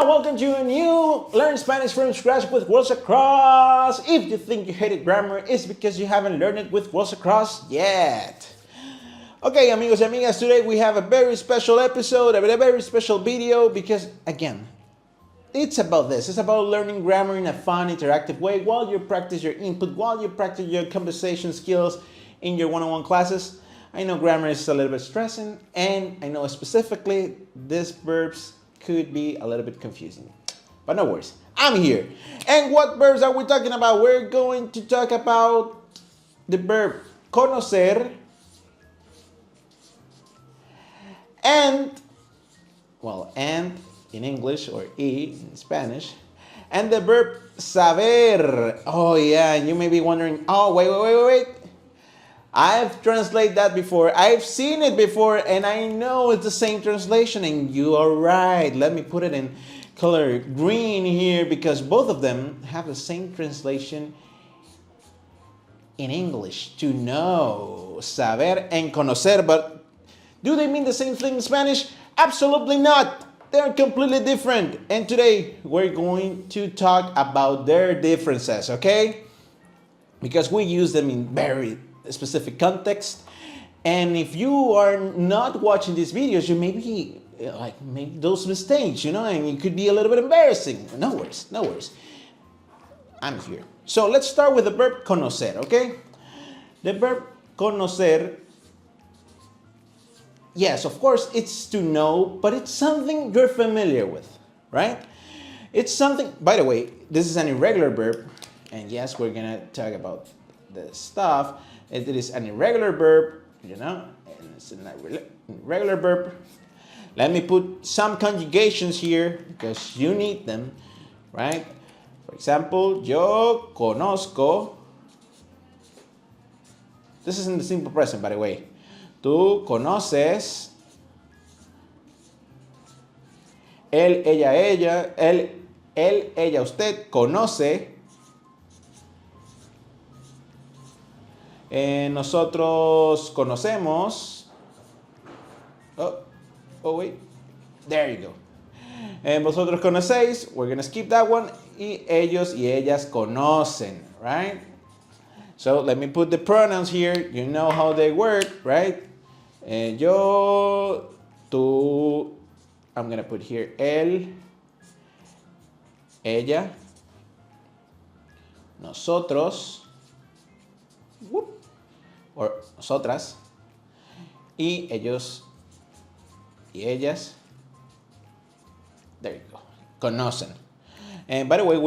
welcome to a new Learn Spanish from Scratch with Worlds Across. If you think you hated grammar, it's because you haven't learned it with Worlds Across yet. Okay, amigos y amigas, today we have a very special episode, a very special video because, again, it's about this. It's about learning grammar in a fun, interactive way while you practice your input, while you practice your conversation skills in your one-on-one classes. I know grammar is a little bit stressing, and I know specifically these verbs could be a little bit confusing. But no worries, I'm here. And what verbs are we talking about? We're going to talk about the verb conocer and in English or in Spanish, and the verb saber. Oh yeah, and you may be wondering, oh wait. I've translated that before. I've seen it before, and I know it's the same translation, and you are right. Let me put it in color green here because both of them have the same translation in English. To know, saber and conocer, but do they mean the same thing in Spanish? Absolutely not. They're completely different. And today we're going to talk about their differences, okay? Because we use them in very specific context. And if you are not watching these videos, you may be make those mistakes, and it could be a little bit embarrassing. No worries. I'm here. So let's start with the verb conocer, okay? The verb conocer, yes, of course, it's to know, but it's something you're familiar with, right? It's something, by the way, this is an irregular verb, and yes, we're gonna talk about this stuff. It is an irregular verb, and it's an irregular verb. Let me put some conjugations here because you need them, right? For example, yo conozco. This is in the simple present, by the way. Tú conoces. Él, ella, ella, usted conoce. Nosotros conocemos. Oh wait, there you go. Vosotros conocéis, we're gonna skip that one. Y ellos y ellas conocen, right? So let me put the pronouns here. You know how they work, right? Yo, tú. I'm gonna put here él, ella, nosotros. Or nosotras, y ellos y ellas. There you go. Conocen. And by the way,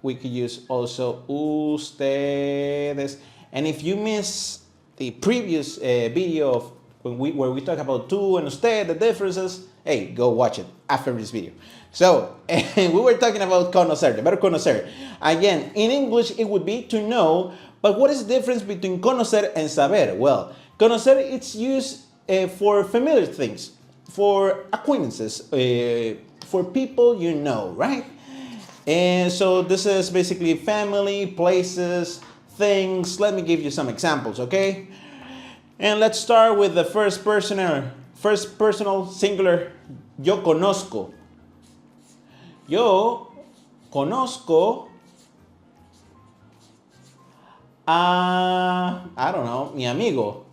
we could use also ustedes. And if you miss the previous video of where we talk about tú and usted, the differences, hey, go watch it after this video. So, we were talking about conocer, the verb conocer. Again, in English, it would be to know. But what is the difference between conocer and saber? Well, conocer, it's used for familiar things, for acquaintances, for people you know, right? And so this is basically family, places, things. Let me give you some examples, okay? And let's start with the first personal singular. Yo conozco. Yo conozco. I don't know, mi amigo.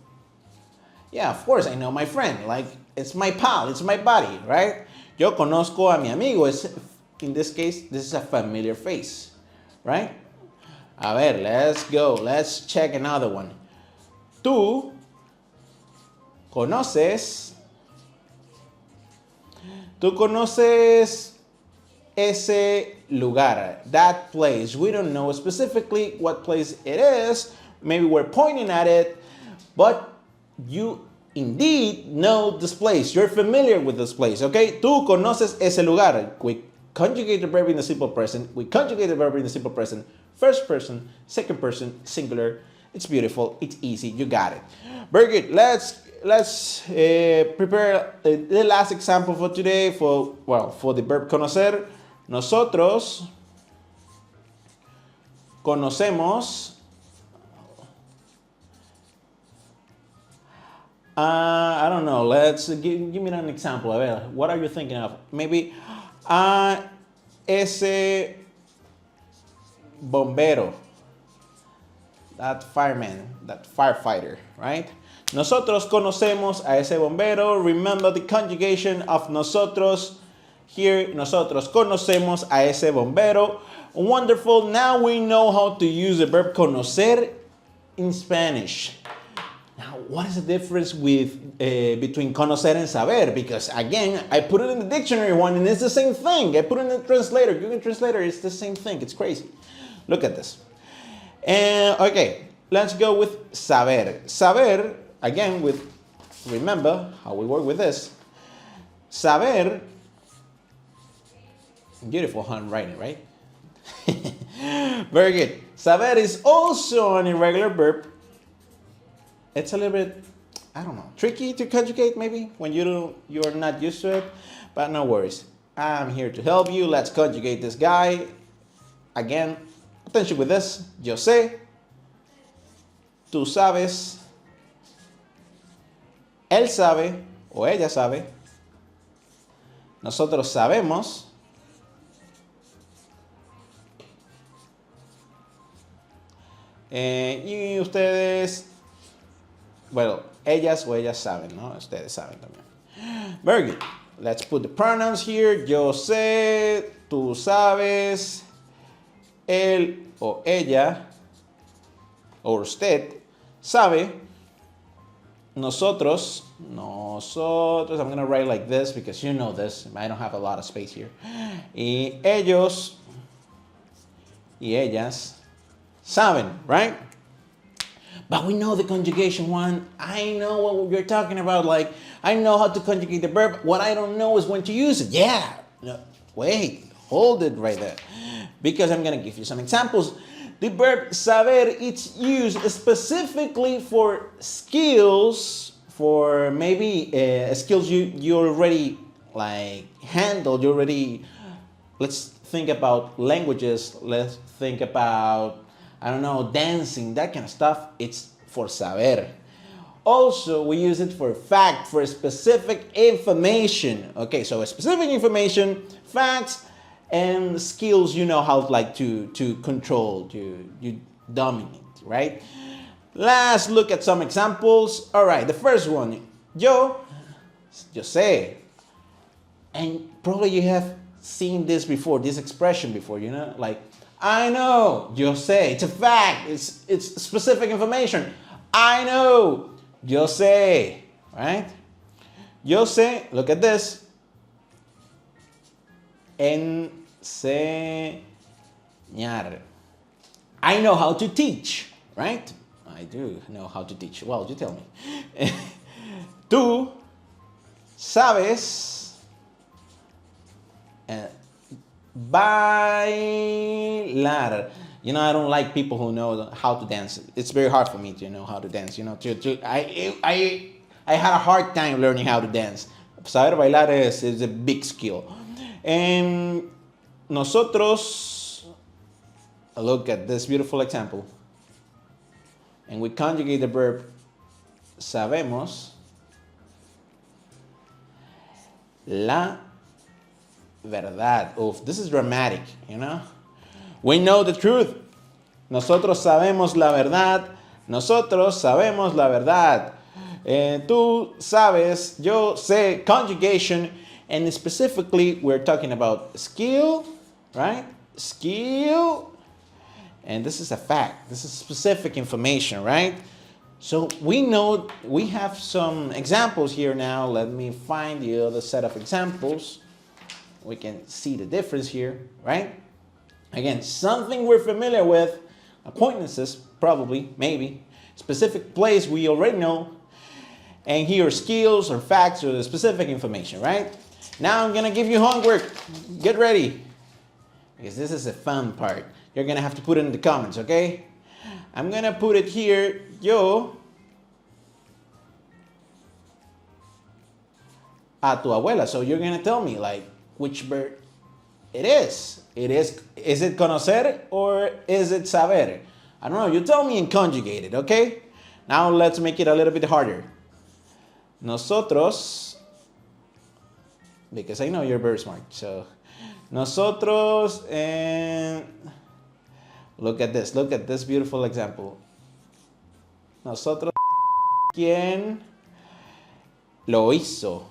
Yeah, of course I know my friend. Like, it's my pal, it's my buddy, right? Yo conozco a mi amigo. In this case, this is a familiar face, right? A ver, let's go. Let's check another one. Tú conoces. Tú conoces ese lugar, that place. We don't know specifically what place it is. Maybe we're pointing at it, but you indeed know this place. You're familiar with this place, okay? Tú conoces ese lugar. We conjugate the verb in the simple present. We conjugate the verb in the simple present. First person, second person, singular. It's beautiful. It's easy. You got it. Very good. Let's prepare the last example for today for the verb conocer. Nosotros conocemos. I don't know. Let's give me an example. What are you thinking of? Maybe a ese bombero, that fireman, that firefighter, right? Nosotros conocemos a ese bombero. Remember the conjugation of nosotros here. Nosotros conocemos a ese bombero. Wonderful. Now we know how to use the verb conocer in Spanish. Now, what is the difference with between conocer and saber? Because again, I put it in the dictionary one and it's the same thing. I put it in the translator. Google Translator, it's the same thing. It's crazy. Look at this. Okay, let's go with saber. Saber, again, remember how we work with this. Saber, beautiful handwriting, right? Very good. Saber is also an irregular verb. It's a little bit, I don't know, tricky to conjugate maybe when you're not used to it, but no worries. I'm here to help you. Let's conjugate this guy. Again, attention with this. Yo sé, tú sabes, él sabe o ella sabe, nosotros sabemos, y ustedes, bueno, ellas o ellas saben, ¿no? Ustedes saben también. Very good. Let's put the pronouns here. Yo sé, tú sabes, él o ella, o usted, sabe, nosotros, I'm going to write like this because you know this. I don't have a lot of space here. Y ellos y ellas saben, right? But we know the conjugation one. I know what you're talking about. Like, I know how to conjugate the verb. What I don't know is when to use it. Yeah. No, wait. Hold it right there. Because I'm going to give you some examples. The verb saber, it's used specifically for skills, for maybe skills you already like handled. You already, let's think about languages. Let's think about, I don't know, dancing, that kind of stuff. It's for saber. Also, we use it for fact, for specific information. Okay, so specific information, facts, and skills you know how like to control, you dominate, right? Let's look at some examples. All right, the first one, yo sé. And probably you have seen this before, this expression before, you know, like, I know, yo sé, it's a fact, it's specific information. I know, yo sé, right? Yo sé, look at this. Enseñar. I know how to teach, right? I do know how to teach. Well, you tell me. Tú sabes bailar. You know, I don't like people who know how to dance. It's very hard for me to know how to dance. You know, I had a hard time learning how to dance. Saber bailar is a big skill. And nosotros, look at this beautiful example. And we conjugate the verb sabemos la verdad. Oof, this is dramatic, you know? We know the truth. Nosotros sabemos la verdad. Nosotros sabemos la verdad. Tú sabes, yo sé, conjugation. And specifically, we're talking about skill, right? Skill. And this is a fact. This is specific information, right? So we know, we have some examples here now. Let me find the other set of examples. We can see the difference here, right? Again, something we're familiar with, acquaintances, probably, maybe, specific place we already know, and here skills or facts or the specific information, right? Now I'm gonna give you homework. Get ready, because this is a fun part. You're gonna have to put it in the comments, okay? I'm gonna put it here, yo a tu abuela. So you're gonna tell me like which verb it is. Is it conocer or is it saber? I don't know, you tell me and conjugate it, okay? Now let's make it a little bit harder. Nosotros, because I know you're very smart, so Nosotros, and look at this beautiful example. Nosotros, ¿quién lo hizo?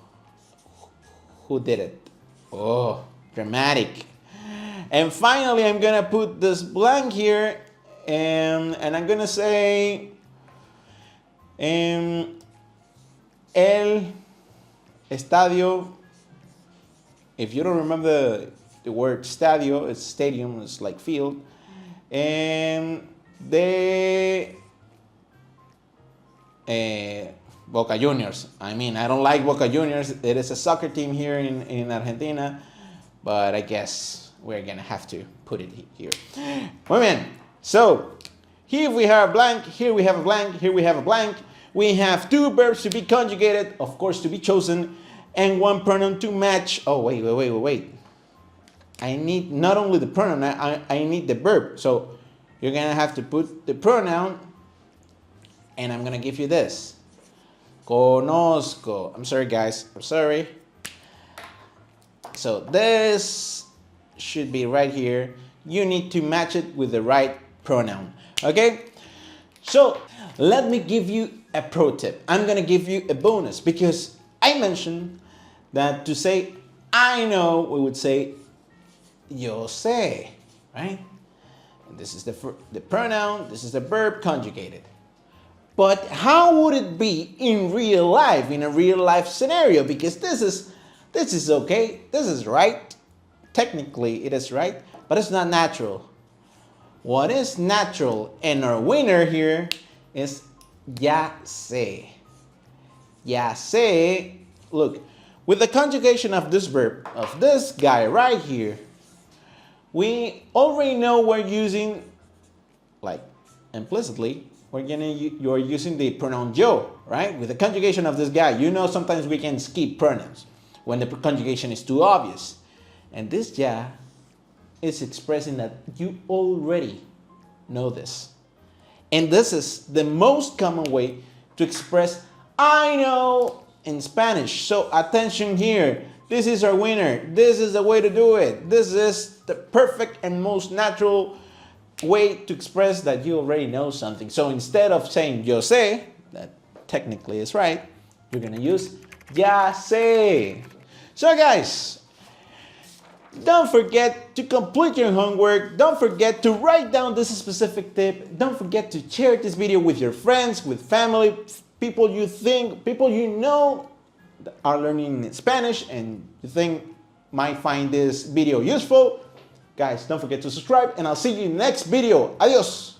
Who did it? Oh, dramatic. And finally, I'm gonna put this blank here, and I'm gonna say, el estadio. If you don't remember the word stadio, it's stadium, it's like field. And de Boca Juniors. I mean, I don't like Boca Juniors. It is a soccer team here in Argentina, but I guess we're gonna have to put it here. Muy bien. So here we have a blank, here we have a blank, here we have a blank. We have two verbs to be conjugated, of course to be chosen, and one pronoun to match. Oh, wait. I need not only the pronoun, I need the verb. So you're gonna have to put the pronoun, and I'm gonna give you this. Conozco. I'm sorry, guys. I'm sorry. So this should be right here. You need to match it with the right pronoun. Okay? So let me give you a pro tip. I'm gonna give you a bonus because I mentioned that to say I know, we would say yo sé, right? And this is the pronoun, this is the verb conjugated. But how would it be in real life, in a real life scenario? Because this is okay, this is right. Technically it is right, but it's not natural. What is natural and our winner here is ya sé. Ya sé, look, with the conjugation of this verb, of this guy right here, we already know we're using, like implicitly, you're using the pronoun yo, right? With the conjugation of this guy, you know sometimes we can skip pronouns when the conjugation is too obvious. And this ya is expressing that you already know this. And this is the most common way to express I know in Spanish. So attention here. This is our winner. This is the way to do it. This is the perfect and most natural way to express that you already know something. So instead of saying yo sé, that technically is right, you're gonna use ya sé. So guys, don't forget to complete your homework. Don't forget to write down this specific tip. Don't forget to share this video with your friends, with family, people you know that are learning Spanish and you think might find this video useful. Guys, don't forget to subscribe and I'll see you in the next video. Adios.